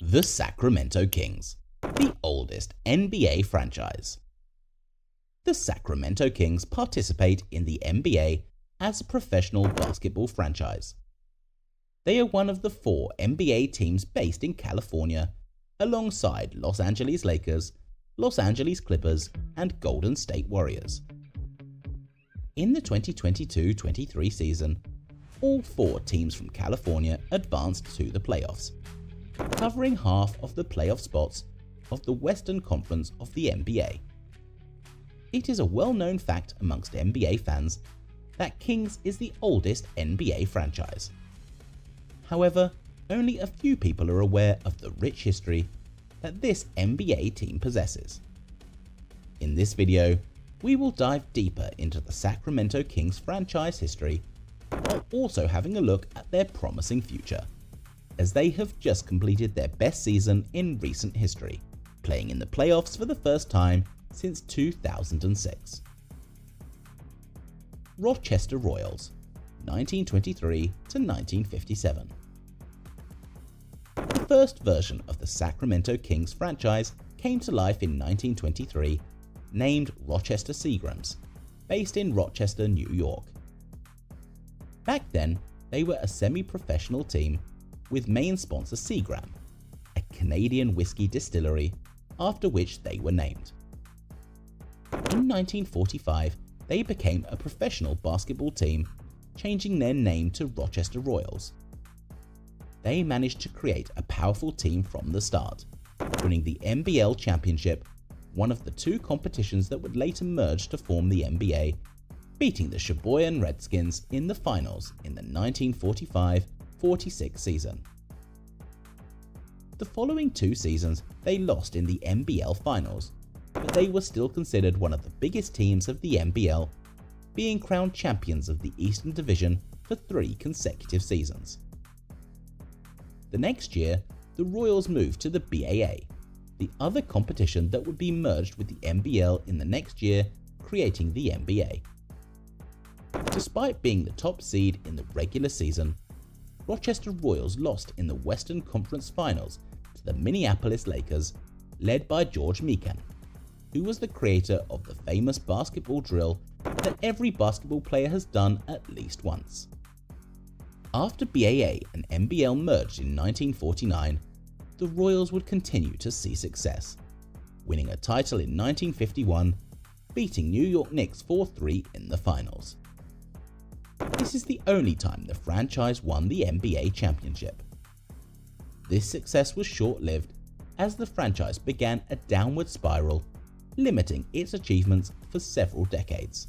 The Sacramento Kings, the oldest NBA franchise. The Sacramento Kings participate in the NBA as a professional basketball franchise. They are one of the 4 NBA teams based in California, alongside Los Angeles Lakers, Los Angeles Clippers, and Golden State Warriors. In the 2022-23 season, all 4 teams from California advanced to the playoffs, covering half of the playoff spots of the Western Conference of the NBA. It is a well-known fact amongst NBA fans that Kings is the oldest NBA franchise. However, only a few people are aware of the rich history that this NBA team possesses. In this video, we will dive deeper into the Sacramento Kings franchise history, while also having a look at their promising future, as they have just completed their best season in recent history, playing in the playoffs for the first time since 2006. Rochester Royals, 1923 to 1957. The first version of the Sacramento Kings franchise came to life in 1923, named Rochester Seagrams, based in Rochester, New York. Back then, they were a semi-professional team with main sponsor Seagram, a Canadian whiskey distillery, after which they were named. In 1945, they became a professional basketball team, changing their name to Rochester Royals. They managed to create a powerful team from the start, winning the NBL championship, one of the 2 competitions that would later merge to form the NBA, beating the Sheboygan Redskins in the finals in the 1945-46 season. The following 2 seasons they lost in the NBL finals, but they were still considered one of the biggest teams of the NBL, being crowned champions of the Eastern Division for 3 consecutive seasons. The next year, the Royals moved to the BAA, the other competition that would be merged with the NBL in the next year, creating the NBA. Despite being the top seed in the regular season, Rochester Royals lost in the Western Conference Finals to the Minneapolis Lakers, led by George Mikan, who was the creator of the famous basketball drill that every basketball player has done at least once. After BAA and NBL merged in 1949, the Royals would continue to see success, winning a title in 1951, beating New York Knicks 4-3 in the finals. This is the only time the franchise won the NBA championship. This success was short-lived, as the franchise began a downward spiral, limiting its achievements for several decades.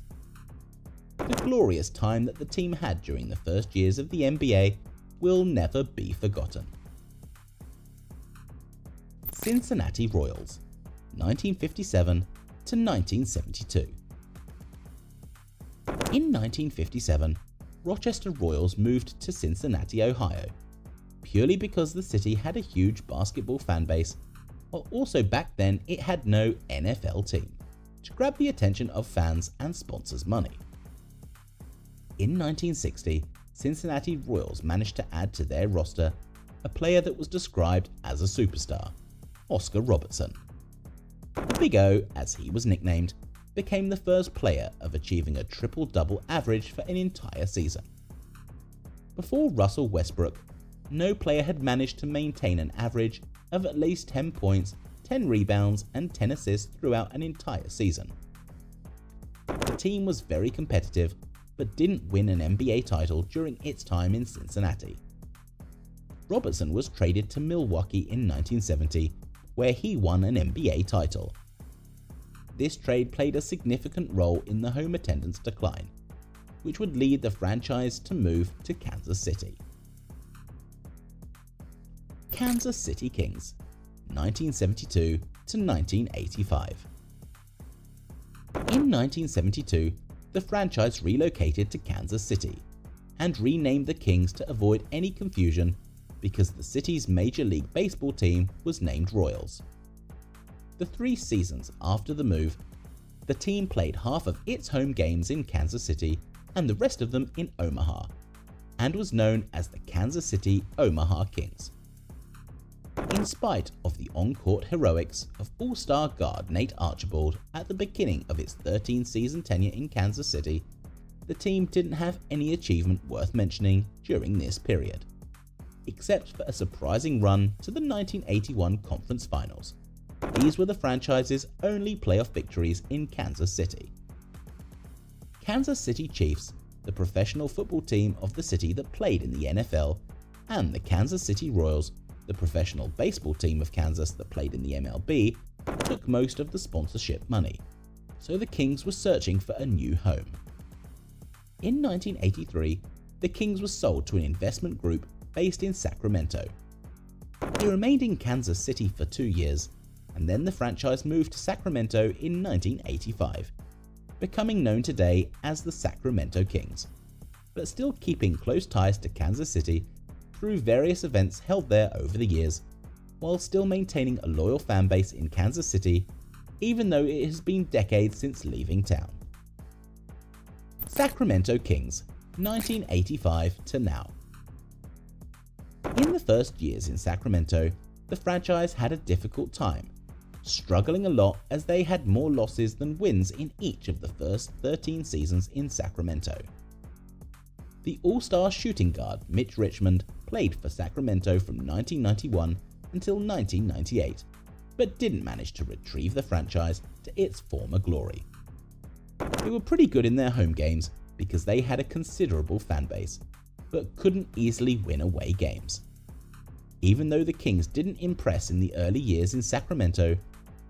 The glorious time that the team had during the first years of the NBA will never be forgotten. Cincinnati Royals, 1957 to 1972. In 1957, Rochester Royals moved to Cincinnati, Ohio, purely because the city had a huge basketball fanbase, while also back then it had no NFL team, to grab the attention of fans and sponsors' money. In 1960, Cincinnati Royals managed to add to their roster a player that was described as a superstar, Oscar Robertson. The Big O, as he was nicknamed, became the first player of achieving a triple-double average for an entire season. Before Russell Westbrook, no player had managed to maintain an average of at least 10 points, 10 rebounds, and 10 assists throughout an entire season. The team was very competitive, but didn't win an NBA title during its time in Cincinnati. Robertson was traded to Milwaukee in 1970, where he won an NBA title. This trade played a significant role in the home attendance decline, which would lead the franchise to move to Kansas City. Kansas City Kings, 1972 to 1985. In 1972, the franchise relocated to Kansas City and renamed the Kings to avoid any confusion because the city's Major League Baseball team was named Royals. The 3 seasons after the move, the team played half of its home games in Kansas City and the rest of them in Omaha, and was known as the Kansas City Omaha Kings. In spite of the on-court heroics of all-star guard Nate Archibald at the beginning of its 13-season tenure in Kansas City, the team didn't have any achievement worth mentioning during this period, except for a surprising run to the 1981 Conference Finals. These were the franchise's only playoff victories in Kansas City. Kansas City Chiefs, the professional football team of the city that played in the NFL, and the Kansas City Royals, the professional baseball team of Kansas that played in the MLB, took most of the sponsorship money, so the Kings were searching for a new home. In 1983, the Kings were sold to an investment group based in Sacramento. They remained in Kansas City for 2 years, and then the franchise moved to Sacramento in 1985, becoming known today as the Sacramento Kings, but still keeping close ties to Kansas City through various events held there over the years, while still maintaining a loyal fan base in Kansas City, even though it has been decades since leaving town. Sacramento Kings, 1985 to now. In the first years in Sacramento, the franchise had a difficult time, struggling a lot as they had more losses than wins in each of the first 13 seasons in Sacramento. The all-star shooting guard Mitch Richmond played for Sacramento from 1991 until 1998, but didn't manage to retrieve the franchise to its former glory. They were pretty good in their home games because they had a considerable fan base, but couldn't easily win away games. Even though the Kings didn't impress in the early years in Sacramento,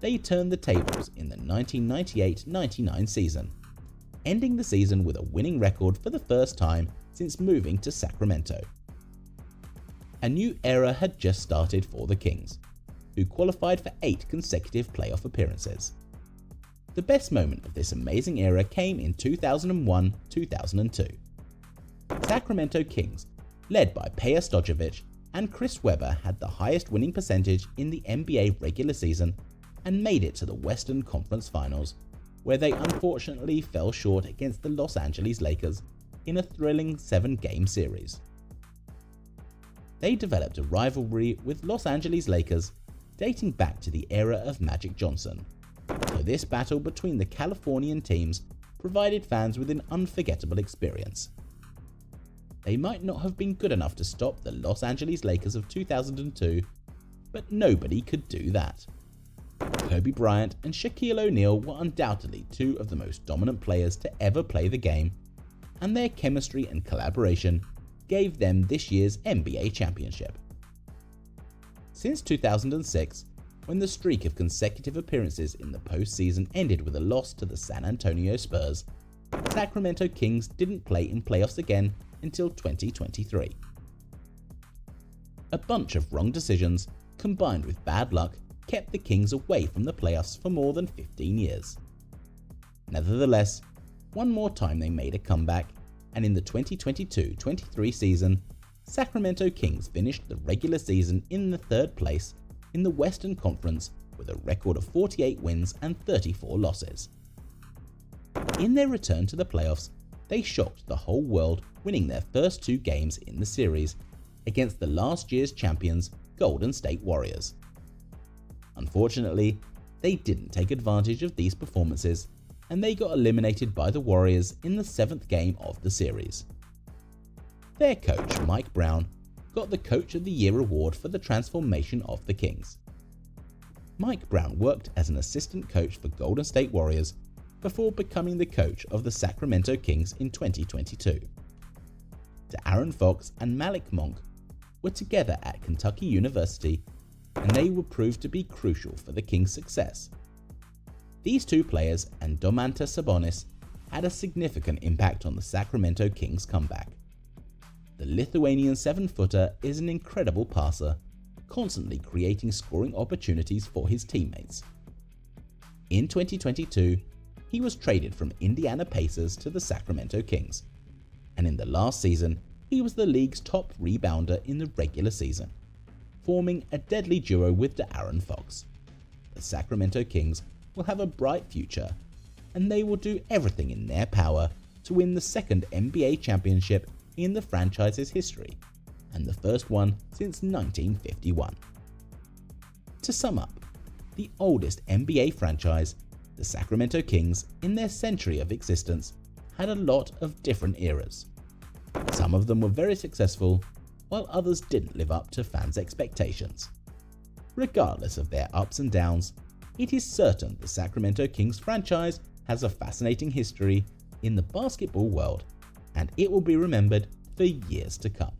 they turned the tables in the 1998-99 season, ending the season with a winning record for the first time since moving to Sacramento. A new era had just started for the Kings, who qualified for 8 consecutive playoff appearances. The best moment of this amazing era came in 2001-2002. Sacramento Kings, led by Peja Stojakovic and Chris Webber, had the highest winning percentage in the NBA regular season and made it to the Western Conference Finals, where they unfortunately fell short against the Los Angeles Lakers in a thrilling 7-game series. They developed a rivalry with Los Angeles Lakers dating back to the era of Magic Johnson, so this battle between the Californian teams provided fans with an unforgettable experience. They might not have been good enough to stop the Los Angeles Lakers of 2002, but nobody could do that. Kobe Bryant and Shaquille O'Neal were undoubtedly 2 of the most dominant players to ever play the game, and their chemistry and collaboration gave them this year's NBA championship. Since 2006, when the streak of consecutive appearances in the postseason ended with a loss to the San Antonio Spurs, Sacramento Kings didn't play in playoffs again until 2023. A bunch of wrong decisions, combined with bad luck, kept the Kings away from the playoffs for more than 15 years. Nevertheless, one more time they made a comeback, and in the 2022-23 season, Sacramento Kings finished the regular season in the 3rd place in the Western Conference with a record of 48 wins and 34 losses. In their return to the playoffs, they shocked the whole world, winning their first 2 games in the series against the last year's champions Golden State Warriors. Unfortunately, they didn't take advantage of these performances, and they got eliminated by the Warriors in the 7th game of the series. Their coach, Mike Brown, got the Coach of the Year award for the transformation of the Kings. Mike Brown worked as an assistant coach for Golden State Warriors before becoming the coach of the Sacramento Kings in 2022. De'Aaron Fox and Malik Monk were together at Kentucky University, and they were proved to be crucial for the Kings' success. These 2 players and Domantas Sabonis had a significant impact on the Sacramento Kings' comeback. The Lithuanian 7-footer is an incredible passer, constantly creating scoring opportunities for his teammates. In 2022, he was traded from Indiana Pacers to the Sacramento Kings, and in the last season, he was the league's top rebounder in the regular season, forming a deadly duo with De'Aaron Fox. The Sacramento Kings will have a bright future, and they will do everything in their power to win the 2nd NBA championship in the franchise's history, and the first one since 1951. To sum up, the oldest NBA franchise, the Sacramento Kings, in their century of existence, had a lot of different eras. Some of them were very successful, while others didn't live up to fans' expectations. Regardless of their ups and downs, it is certain the Sacramento Kings franchise has a fascinating history in the basketball world, and it will be remembered for years to come.